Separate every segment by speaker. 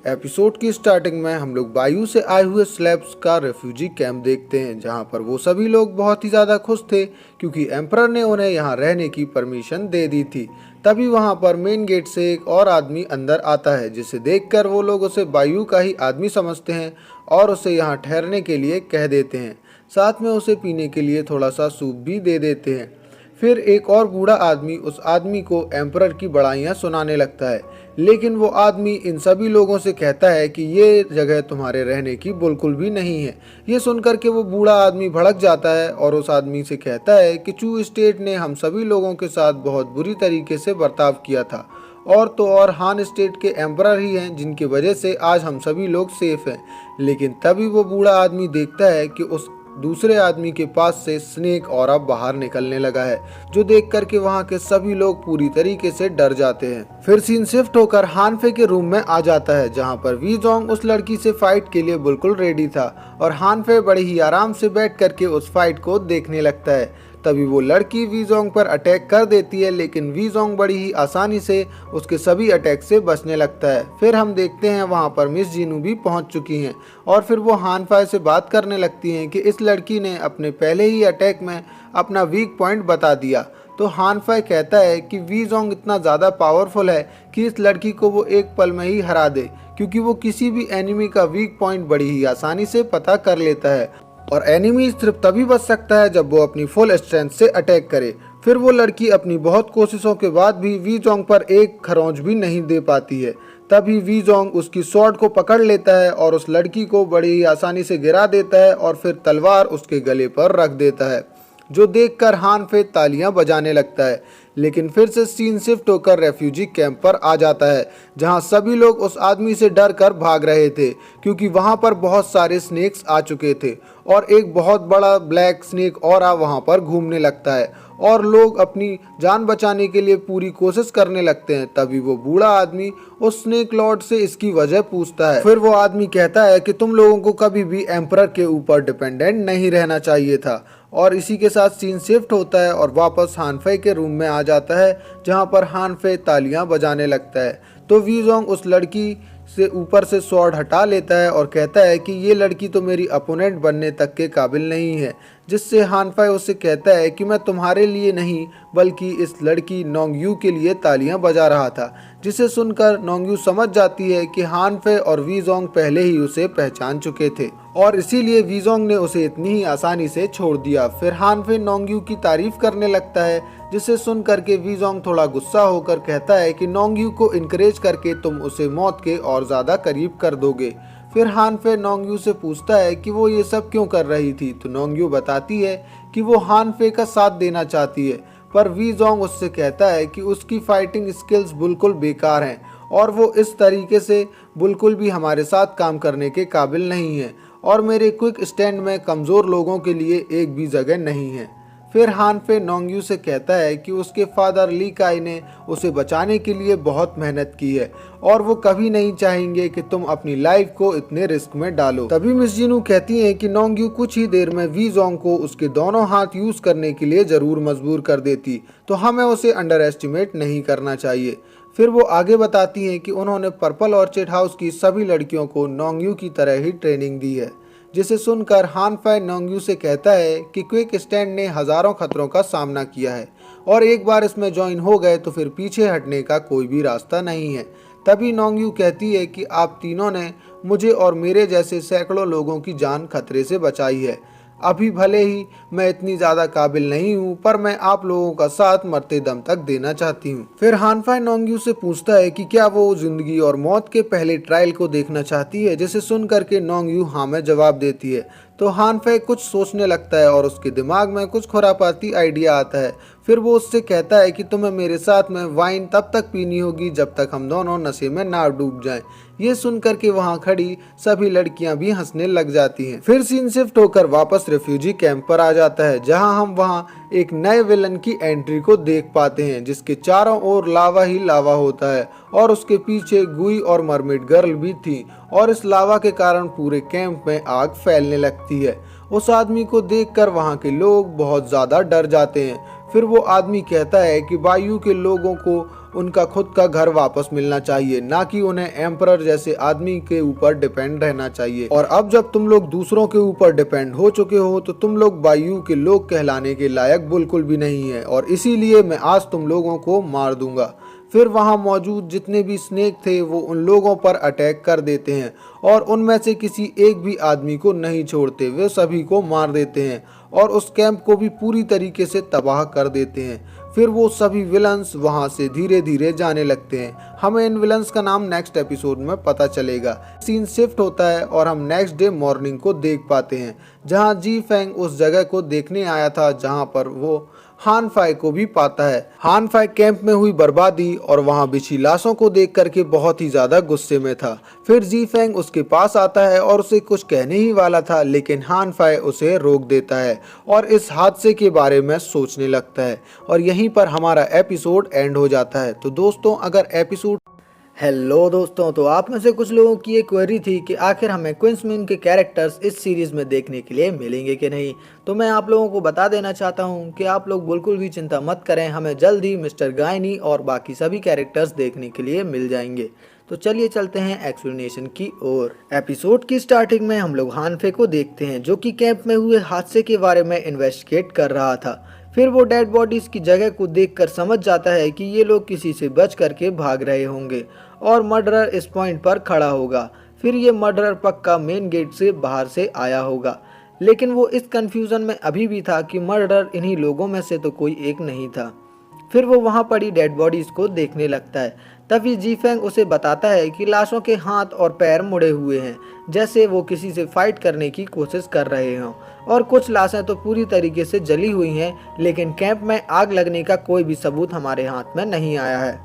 Speaker 1: Episode की starting में हम लोग बायू से आए हुए स्लैब्स का रेफ्यूजी कैंप देखते हैं, जहां पर वो सभी लोग बहुत ही ज़्यादा खुश थे क्योंकि एम्परर ने उन्हें यहां रहने की परमिशन दे दी थी। तभी वहां पर मेन गेट से एक और आदमी अंदर आता है, जिसे देखकर वो लोग उसे बायू का ही आदमी समझते हैं और उसे यहाँ ठहरने के लिए कह देते हैं। साथ में उसे पीने के लिए थोड़ा सा सूप भी दे देते हैं। फिर एक और बूढ़ा आदमी उस आदमी को एम्परर की बड़ाइयाँ सुनाने लगता है, लेकिन वो आदमी इन सभी लोगों से कहता है कि ये जगह तुम्हारे रहने की बिल्कुल भी नहीं है। ये सुनकर के वो बूढ़ा आदमी भड़क जाता है और उस आदमी से कहता है कि चू स्टेट ने हम सभी लोगों के साथ बहुत बुरी तरीके से बर्ताव किया था, और तो और हान स्टेट के एम्परर ही हैं जिनकी वजह से आज हम सभी लोग सेफ हैं। लेकिन तभी वो बूढ़ा आदमी देखता है कि उस दूसरे आदमी के पास से स्नेक ऑरा बाहर निकलने लगा है, जो देख करके वहाँ के सभी लोग पूरी तरीके से डर जाते हैं। फिर सीन शिफ्ट होकर हानफे के रूम में आ जाता है, जहाँ पर वी जोंग उस लड़की से फाइट के लिए बिल्कुल रेडी था और हानफे बड़े ही आराम से बैठ करके उस फाइट को देखने लगता है। तभी वो लड़की वी जोंग पर अटैक कर देती है, लेकिन वी जोंग बड़ी ही आसानी से उसके सभी अटैक से बचने लगता है। फिर हम देखते हैं वहाँ पर मिस जीनू भी पहुँच चुकी हैं और फिर वो हानफाई से बात करने लगती हैं कि इस लड़की ने अपने पहले ही अटैक में अपना वीक पॉइंट बता दिया। तो हानफाई कहता है कि वी जोंग इतना ज़्यादा पावरफुल है कि इस लड़की को वो एक पल में ही हरा दे, क्योंकि वो किसी भी एनिमी का वीक पॉइंट बड़ी ही आसानी से पता कर लेता है और एनिमी सिर्फ तभी बच सकता है जब वो अपनी फुल स्ट्रेंथ से अटैक करे। फिर वो लड़की अपनी बहुत कोशिशों के बाद भी वी जोंग पर एक खरोंच भी नहीं दे पाती है। तभी वी जोंग उसकी स्वॉर्ड को पकड़ लेता है और उस लड़की को बड़ी ही आसानी से गिरा देता है और फिर तलवार उसके गले पर रख देता है, जो देखकर हानफे तालियां बजाने लगता है। लेकिन फिर से सीन शिफ्ट होकर रेफ्यूजी कैंप पर आ जाता है, जहां सभी लोग उस आदमी से डर कर भाग रहे थे क्योंकि वहां पर बहुत सारे स्नेक्स आ चुके थे और एक बहुत बड़ा ब्लैक स्नेक ऑरा वहां पर घूमने लगता है और लोग अपनी जान बचाने के लिए पूरी कोशिश करने लगते हैं। तभी वो बूढ़ा आदमी उस स्नेक लॉर्ड से इसकी वजह पूछता है। फिर वो आदमी कहता है कि तुम लोगों को कभी भी एम्परर के ऊपर डिपेंडेंट नहीं रहना चाहिए था। और इसी के साथ सीन शिफ्ट होता है और वापस हानफे के रूम में आ जाता है, जहां पर हानफे तालियां बजाने लगता है। तो वी जोंग उस लड़की से ऊपर से स्वॉर्ड हटा लेता है और कहता है कि ये लड़की तो मेरी अपोनेंट बनने तक के काबिल नहीं है, जिससे हानफाई उससे कहता है कि मैं तुम्हारे लिए नहीं बल्कि इस लड़की नोंगयू के लिए तालियां बजा रहा था, जिसे सुनकर नोंगयू समझ जाती है कि हानफे और वी जोंग पहले ही उसे पहचान चुके थे और इसीलिए वी जोंग ने उसे इतनी ही आसानी से छोड़ दिया। फिर हानफे नोंगयू की तारीफ करने लगता है, जिसे सुन करके वी जोंग थोड़ा गुस्सा होकर कहता है कि नोंगयू को इनकरेज करके तुम उसे मौत के और ज़्यादा करीब कर दोगे। फिर हानफे नोंगयू से पूछता है कि वो ये सब क्यों कर रही थी, तो नोंगयू बताती है कि वो हानफे का साथ देना चाहती है, पर वी जोंग उससे कहता है कि उसकी फाइटिंग स्किल्स बिल्कुल बेकार हैं और वो इस तरीके से बिल्कुल भी हमारे साथ काम करने के काबिल नहीं है और मेरे क्विक स्टैंड में कमज़ोर लोगों के लिए एक भी जगह नहीं है। फिर हानफे नोंगयू से कहता है कि उसके फादर ली काई ने उसे बचाने के लिए बहुत मेहनत की है और वो कभी नहीं चाहेंगे कि तुम अपनी लाइफ को इतने रिस्क में डालो। तभी मिस जीनू कहती है कि नोंगयू कुछ ही देर में वी जोंग को उसके दोनों हाथ यूज करने के लिए जरूर मजबूर कर देती, तो हमें उसे अंडर एस्टिमेट नहीं करना चाहिए। फिर वो आगे बताती हैं कि उन्होंने पर्पल ऑर्चिड हाउस की सभी लड़कियों को नोंगयू की तरह ही ट्रेनिंग दी है, जिसे सुनकर हानफाई नोंगयू से कहता है कि क्विक स्टैंड ने हजारों खतरों का सामना किया है और एक बार इसमें ज्वाइन हो गए तो फिर पीछे हटने का कोई भी रास्ता नहीं है। तभी नोंगयू कहती है कि आप तीनों ने मुझे और मेरे जैसे सैकड़ों लोगों की जान खतरे से बचाई है। अभी भले ही मैं इतनी ज़्यादा काबिल नहीं हूँ, पर मैं आप लोगों का साथ मरते दम तक देना चाहती हूँ। फिर हानफाई नोंगयू से पूछता है कि क्या वो जिंदगी और मौत के पहले ट्रायल को देखना चाहती है, जिसे सुन करके नोंगयू हाँ में जवाब देती है। तो हानफाई कुछ सोचने लगता है और उसके दिमाग में कुछ खुरापाती आइडिया आता है। फिर वो उससे कहता है कि तुम्हें मेरे साथ में वाइन तब तक पीनी होगी जब तक हम दोनों नशे में ना डूब जाएं। ये सुनकर के वहाँ खड़ी सभी लड़कियां भी हंसने लग जाती हैं। फिर सीन शिफ्ट होकर वापस रेफ्यूजी कैंप पर आ जाता है, जहां हम वहाँ एक नए विलन की एंट्री को देख पाते हैं, जिसके चारों ओर लावा ही लावा होता है और उसके पीछे गुई और मरमेड गर्ल भी थी और इस लावा के कारण पूरे कैंप में आग फैलने लगती है। उस आदमी को देखकर वहाँ के लोग बहुत ज़्यादा डर जाते हैं। फिर वो आदमी कहता है कि बायू के लोगों को उनका खुद का घर वापस मिलना चाहिए, ना कि उन्हें एम्परर जैसे आदमी के ऊपर डिपेंड रहना चाहिए। और अब जब तुम लोग दूसरों के ऊपर डिपेंड हो चुके हो तो तुम लोग बायू के लोग कहलाने के लायक बिल्कुल भी नहीं है, और इसीलिए मैं आज तुम लोगों को मार दूंगा। फिर वहां मौजूद जितने भी स्नेक थे वो उन लोगों पर अटैक कर देते हैं और उनमें से किसी एक भी आदमी को नहीं छोड़ते, वे सभी को मार देते हैं और उस कैंप को भी पूरी तरीके से तबाह कर देते हैं। फिर वो सभी विलन्स वहां से धीरे धीरे जाने लगते हैं। हमें इन विलन्स का नाम नेक्स्ट एपिसोड में पता चलेगा। सीन शिफ्ट होता है और हम नेक्स्ट डे मॉर्निंग को देख पाते हैं, जहां जी फेंग उस जगह को देखने आया था जहां पर वो हान फाई को भी पाता है। हान फाई कैंप में हुई बर्बादी और वहां बिछी लाशों को देख करके बहुत ही ज्यादा गुस्से में था। फिर जी फेंग उसके पास आता है और उसे कुछ कहने ही वाला था, लेकिन हान फाई उसे रोक देता है और इस हादसे के बारे में सोचने लगता है, और यहीं पर हमारा एपिसोड एंड हो जाता है। तो दोस्तों, अगर एपिसोड
Speaker 2: हेलो दोस्तों, तो आप में से कुछ लोगों की ये क्वेरी थी कि आखिर हमें क्विंस मिन के कैरेक्टर्स इस सीरीज़ में देखने के लिए मिलेंगे कि नहीं। तो मैं आप लोगों को बता देना चाहता हूं कि आप लोग बिल्कुल भी चिंता मत करें, हमें जल्द ही मिस्टर गायनी और बाकी सभी कैरेक्टर्स देखने के लिए मिल जाएंगे। तो चलिए चलते हैं एक्सप्लेनेशन की ओर। एपिसोड की स्टार्टिंग में हम लोग हानफे को देखते हैं, जो कि कैंप में हुए हादसे के बारे में इन्वेस्टिगेट कर रहा था। फिर वो डेड बॉडीज की जगह को देखकर समझ जाता है कि ये लोग किसी से बच करके भाग रहे होंगे और मर्डरर इस पॉइंट पर खड़ा होगा। फिर ये मर्डरर पक्का मेन गेट से बाहर से आया होगा, लेकिन वो इस कंफ्यूजन में अभी भी था कि मर्डरर इन्हीं लोगों में से तो कोई एक नहीं था। फिर वो वहाँ पड़ी डेड बॉडीज को देखने लगता है। तभी जी फेंग उसे बताता है कि लाशों के हाथ और पैर मुड़े हुए हैं, जैसे वो किसी से फाइट करने की कोशिश कर रहे हों, और कुछ लाशें तो पूरी तरीके से जली हुई हैं, लेकिन कैंप में आग लगने का कोई भी सबूत हमारे हाथ में नहीं आया है।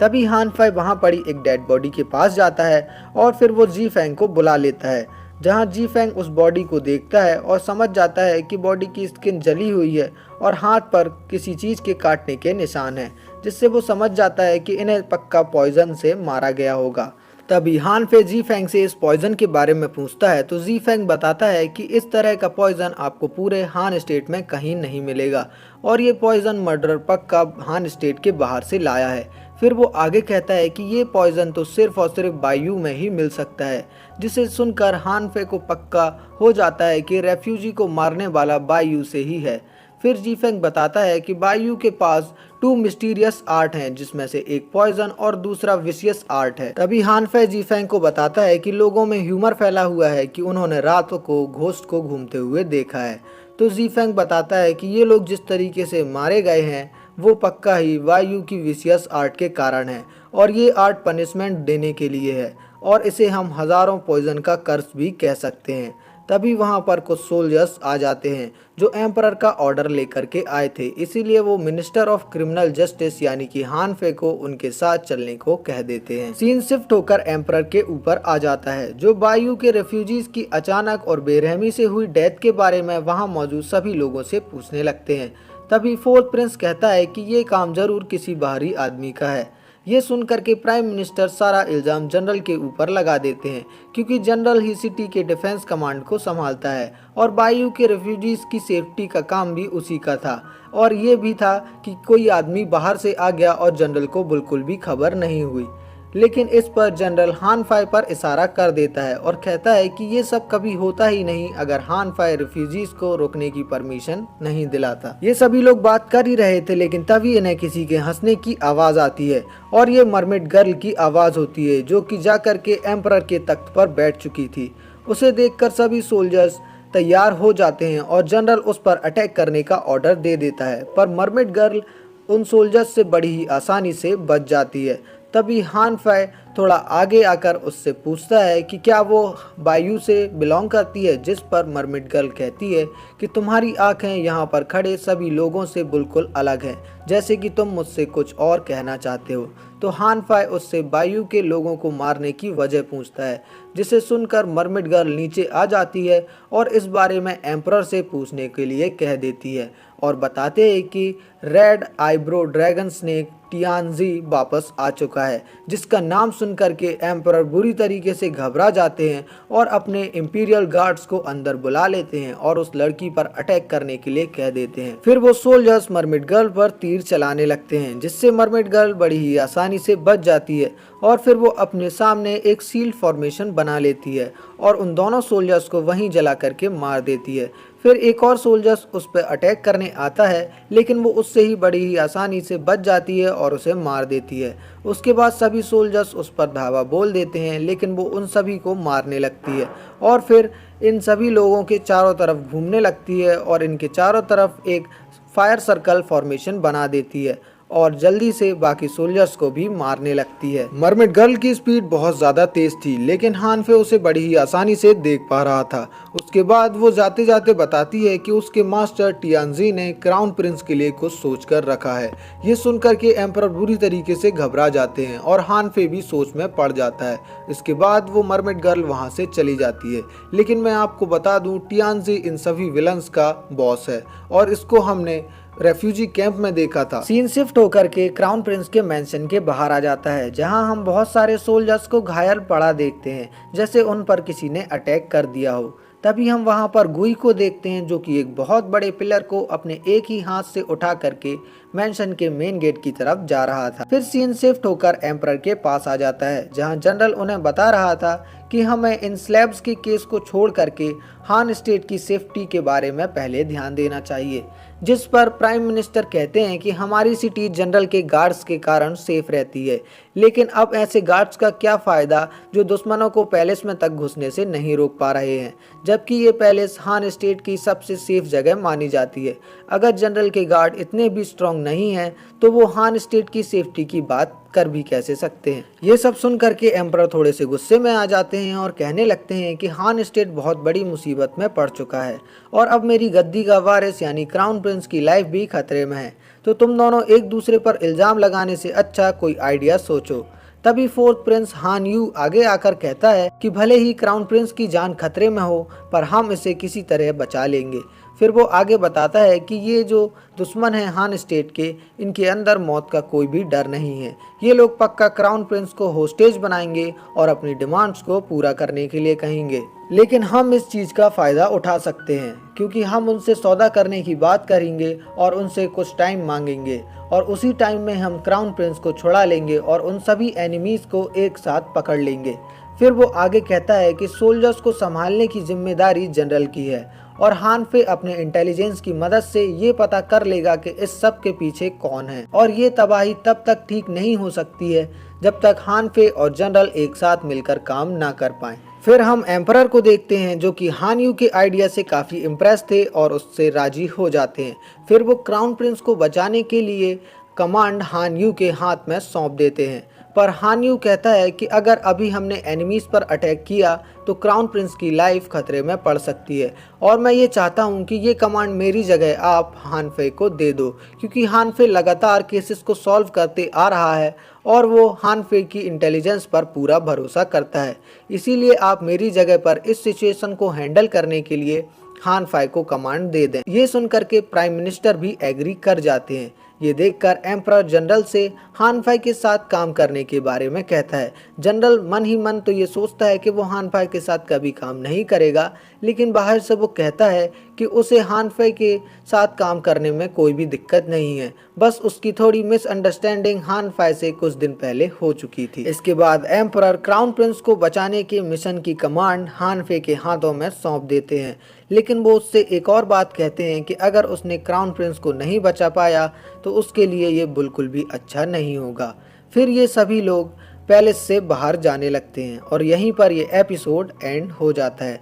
Speaker 2: तभी हान फाई वहाँ पड़ी एक डेड बॉडी के पास जाता है और फिर वो जी फेंग को बुला लेता है, जहाँ जी फेंग उस बॉडी को देखता है और समझ जाता है कि बॉडी की स्किन जली हुई है और हाथ पर किसी चीज़ के काटने के निशान हैं, जिससे वो समझ जाता है कि इन्हें पक्का पॉइजन से मारा गया होगा। तभी हान फे जी फेंग से इस पॉइजन के बारे में पूछता है, तो जी फेंग बताता है कि इस तरह का पॉइजन आपको पूरे हान स्टेट में कहीं नहीं मिलेगा और ये पॉइजन मर्डरर पक्का हान स्टेट के बाहर से लाया है। फिर वो आगे कहता है कि ये पॉइजन तो सिर्फ और सिर्फ बायू में ही मिल सकता है, जिसे सुनकर हान फे को पक्का हो जाता है कि रेफ्यूजी को मारने वाला बायू से ही है। फिर जी फेंग बताता है कि बायू के पास 2 मिस्टीरियस आर्ट हैं, जिसमें से एक पॉइजन और दूसरा विशियस आर्ट है। तभी हान फे जी फेंग को बताता है कि लोगों में ह्यूमर फैला हुआ है कि उन्होंने रात को घोस्ट को घूमते हुए देखा है। तो जी फेंग बताता है कि ये लोग जिस तरीके से मारे गए हैं वो पक्का ही वायु की विशियस आर्ट के कारण है, और ये आर्ट पनिशमेंट देने के लिए है, और इसे हम हज़ारों पॉइजन का कर्स भी कह सकते हैं। तभी वहाँ पर कुछ सोल्जर्स आ जाते हैं जो एम्परर का ऑर्डर लेकर के आए थे, इसीलिए वो मिनिस्टर ऑफ क्रिमिनल जस्टिस यानी कि हान फे को उनके साथ चलने को कह देते हैं। सीन शिफ्ट होकर एम्परर के ऊपर आ जाता है, जो बायू के रेफ्यूजीज की अचानक और बेरहमी से हुई डेथ के बारे में वहाँ मौजूद सभी लोगों से पूछने लगते हैं। तभी फोर्थ प्रिंस कहता है कि ये काम जरूर किसी बाहरी आदमी का है। ये सुनकर के प्राइम मिनिस्टर सारा इल्ज़ाम जनरल के ऊपर लगा देते हैं, क्योंकि जनरल ही सिटी के डिफेंस कमांड को संभालता है और बायू के रेफ्यूजीज की सेफ्टी का काम भी उसी का था, और ये भी था कि कोई आदमी बाहर से आ गया और जनरल को बिल्कुल भी खबर नहीं हुई। लेकिन इस पर जनरल हान फाई पर इशारा कर देता है और कहता है कि ये सब कभी होता ही नहीं अगर हान फाई रिफ्यूजीज को रोकने की परमिशन नहीं दिलाता। ये सभी लोग बात कर ही रहे थे, लेकिन तभी इन्हें किसी के हंसने की आवाज आती है और ये मरमेड गर्ल की आवाज होती है, जो कि जाकर के एम्परर के तख्त पर बैठ चुकी थी। उसे देखकर सभी सोल्जर्स तैयार हो जाते हैं और जनरल उस पर अटैक करने का ऑर्डर दे देता है, पर मरमेड गर्ल उन सोल्जर्स से बड़ी ही आसानी से बच जाती है। तभी हान फाई थोड़ा आगे आकर उससे पूछता है कि क्या वो बायू से बिलोंग करती है, जिस पर मरमिड गर्ल कहती है कि तुम्हारी आंखें यहाँ पर खड़े सभी लोगों से बिल्कुल अलग हैं, जैसे कि तुम मुझसे कुछ और कहना चाहते हो। तो हान फाई उससे बायू के लोगों को मारने की वजह पूछता है, जिसे सुनकर मरमिड गर्ल नीचे आ जाती है और इस बारे में एम्परर से पूछने के लिए कह देती है और बताते हैं कि रेड आईब्रो ड्रैगन स्नेक टियानजी वापस आ चुका है, जिसका नाम सुन करके एम्परर बुरी तरीके से घबरा जाते हैं और अपने इंपीरियल गार्ड्स को अंदर बुला लेते हैं और उस लड़की पर अटैक करने के लिए कह देते हैं। फिर वो सोल्जर्स मरमिड गर्ल पर तीर चलाने लगते हैं, जिससे मरमिड गर्ल बड़ी ही आसानी से बच जाती है और फिर वो अपने सामने एक सील्ड फॉर्मेशन बना लेती है और उन दोनों सोल्जर्स को वहीं जला करके मार देती है। फिर एक और सोल्जर्स उस पर अटैक करने आता है, लेकिन वो उससे ही बड़ी ही आसानी से बच जाती है और उसे मार देती है। उसके बाद सभी सोल्जर्स उस पर धावा बोल देते हैं, लेकिन वो उन सभी को मारने लगती है और फिर इन सभी लोगों के चारों तरफ घूमने लगती है और इनके चारों तरफ एक फायर सर्कल फॉर्मेशन बना देती है और जल्दी से बाकी सोल्जर्स को भी मारने लगती है।
Speaker 1: मरमिड गर्ल की स्पीड बहुत ज़्यादा तेज थी, लेकिन हानफे उसे बड़ी ही आसानी से देख पा रहा था। उसके बाद वो जाते जाते बताती है कि उसके मास्टर टियानजी ने क्राउन प्रिंस के लिए कुछ सोच कर रखा है। ये सुनकर के एम्परर बुरी तरीके से घबरा जाते हैं और हानफे भी सोच में पड़ जाता है। इसके बाद वो मरमिड गर्ल वहाँ से चली जाती है, लेकिन मैं आपको बता दूँ टियानजी इन सभी विलन्स का बॉस है और इसको हमने रेफ्यूजी कैंप में देखा था।
Speaker 2: सीन शिफ्ट होकर के क्राउन प्रिंस के मेंशन के बाहर आ जाता है, जहां हम बहुत सारे सोल्जर्स को घायल पड़ा देखते हैं, जैसे उन पर किसी ने अटैक कर दिया हो। तभी हम वहां पर गुई को देखते हैं, जो कि एक बहुत बड़े पिलर को अपने एक ही हाथ से उठा करके मेंशन के मेन गेट की तरफ जा रहा था। फिर सीन शिफ्ट होकर एम्परर के पास आ जाता है, जहां जनरल उन्हें बता रहा था कि हमें इन स्लैब्स के केस को छोड़ करके हान स्टेट की सेफ्टी के बारे में पहले ध्यान देना चाहिए, जिस पर प्राइम मिनिस्टर कहते हैं कि हमारी सिटी जनरल के गार्ड्स के कारण सेफ रहती है, लेकिन अब ऐसे गार्ड्स का क्या फ़ायदा जो दुश्मनों को पैलेस में तक घुसने से नहीं रोक पा रहे हैं, जबकि ये पैलेस हान स्टेट की सबसे सेफ जगह मानी जाती है। अगर जनरल के गार्ड इतने भी स्ट्रॉन्ग नहीं हैं तो वो हान स्टेट की सेफ्टी की बात कर भी कैसे सकते हैं। ये सब सुन करके एम्परर थोड़े से गुस्से में आ जाते हैं और कहने लगते हैं कि हान स्टेट बहुत बड़ी मुसीबत में पड़ चुका है और अब मेरी गद्दी का वारिस यानी क्राउन प्रिंस की लाइफ भी खतरे में है, तो तुम दोनों एक दूसरे पर इल्ज़ाम लगाने से अच्छा कोई आइडिया सोचो। तभी फोर्थ प्रिंस हान यू आगे आकर कहता है कि भले ही क्राउन प्रिंस की जान खतरे में हो, पर हम इसे किसी तरह बचा लेंगे। फिर वो आगे बताता है कि ये जो दुश्मन है हान स्टेट के, इनके अंदर मौत का कोई भी डर नहीं है। ये लोग पक्का क्राउन प्रिंस को होस्टेज बनाएंगे और अपनी डिमांड्स को पूरा करने के लिए कहेंगे, लेकिन हम इस चीज़ का फ़ायदा उठा सकते हैं क्योंकि हम उनसे सौदा करने की बात करेंगे और उनसे कुछ टाइम मांगेंगे और उसी टाइम में हम क्राउन प्रिंस को छुड़ा लेंगे और उन सभी एनिमीज़ को एक साथ पकड़ लेंगे। फिर वो आगे कहता है कि सोल्जर्स को संभालने की जिम्मेदारी जनरल की है और हानफे अपने इंटेलिजेंस की मदद से ये पता कर लेगा कि इस सब के पीछे कौन है और ये तबाही तब तक ठीक नहीं हो सकती है जब तक हानफे और जनरल एक साथ मिलकर काम ना कर पाएं। फिर हम एम्परर को देखते हैं, जो कि हान यू के आइडिया से काफ़ी इम्प्रेस थे और उससे राजी हो जाते हैं। फिर वो क्राउन प्रिंस को बचाने के लिए कमांड हान यू के हाथ में सौंप देते हैं, पर हान यू कहता है कि अगर अभी हमने एनिमीज़ पर अटैक किया तो क्राउन प्रिंस की लाइफ खतरे में पड़ सकती है और मैं ये चाहता हूँ कि ये कमांड मेरी जगह आप हानफे को दे दो, क्योंकि हानफे लगातार केसेस को सॉल्व करते आ रहा है और वो हानफे की इंटेलिजेंस पर पूरा भरोसा करता है। इसीलिए आप मेरी जगह पर इस सिचुएशन को हैंडल करने के लिए हानफे को कमांड दे दें। ये सुनकर के प्राइम मिनिस्टर भी एग्री कर जाते हैं। ये देखकर एम्परर जनरल से हानफे के साथ काम करने के बारे में कहता है। जनरल मन ही मन तो ये सोचता है कि वो हानफे के साथ कभी काम नहीं करेगा, लेकिन बाहर से वो कहता है कि उसे हानफे के साथ काम करने में कोई भी दिक्कत नहीं है, बस उसकी थोड़ी मिसअंडरस्टैंडिंग हानफे से कुछ दिन पहले हो चुकी थी। इसके बाद एम्परर क्राउन प्रिंस को बचाने के मिशन की कमांड हानफे के हाथों में सौंप देते हैं, लेकिन वो उससे एक और बात कहते हैं कि अगर उसने क्राउन प्रिंस को नहीं बचा पाया तो उसके लिए ये बिल्कुल भी अच्छा नहीं होगा। फिर ये सभी लोग पैलेस से बाहर जाने लगते हैं और यहीं पर ये एपिसोड एंड हो जाता है।